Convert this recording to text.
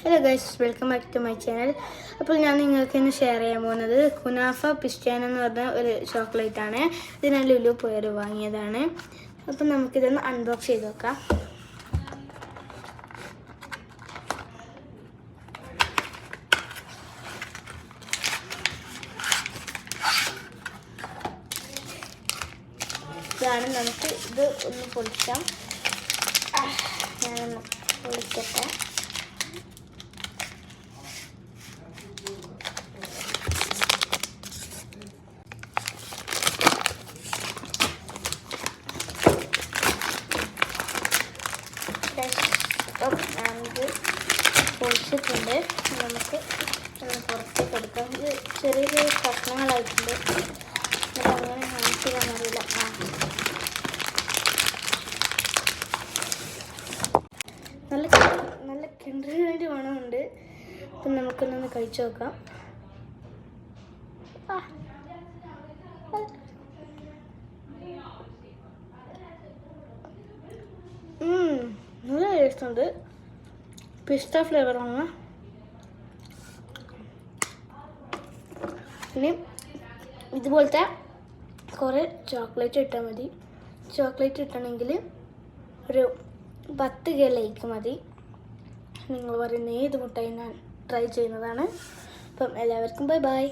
Hello guys, welcome back to my channel. അപ്പോൾ ഞാൻ നിങ്ങൾക്ക് ഇന്ന് ഷെയർ ചെയ്യാൻ പോകുന്നത് കുനാഫ പിസ്റ്റാനോ എന്ന് പറഞ്ഞ ഒരു ചോക്ലേറ്റാണ്. ഇത് ഞാൻ ലുലു പോയത് വാങ്ങിയതാണ്. അപ്പം നമുക്കിതൊന്ന് അൺബോക്സ് ചെയ്ത് നോക്കാം. ഇതാണ്, നമുക്ക് ഇത് ഒന്ന് പൊളിക്കാം. ഞാനൊന്ന് പൊളിക്കട്ടെ. ഞാനിത് പൊളിച്ചിട്ടുണ്ട്. നമുക്ക് പുറത്തേക്ക് എടുക്കാം. ഇത് ചെറിയ ചെറിയ കഷ്ണങ്ങളായിട്ടുണ്ട്. അങ്ങനെ കാണിച്ചില്ലെന്നറിയില്ല. നല്ല കിണ്ടറിന് വേണ്ടി മണമുണ്ട്. അപ്പം നമുക്കൊന്നൊന്ന് കഴിച്ചു നോക്കാം. നല്ല ടേസ്റ്റ് ഉണ്ട്. പിസ്ത ഫ്ലേവറാണ്. ഇനി ഇതുപോലത്തെ കുറേ ചോക്ലേറ്റ് ഇട്ടാൽ മതി. ചോക്ലേറ്റ് ഇട്ടണമെങ്കിൽ ഒരു 10 ലൈക്ക് മതി. നിങ്ങൾ പറയുന്ന ഏത് മുട്ടായി ഞാൻ ട്രൈ ചെയ്യുന്നതാണ്. അപ്പം എല്ലാവർക്കും ബൈ ബൈ.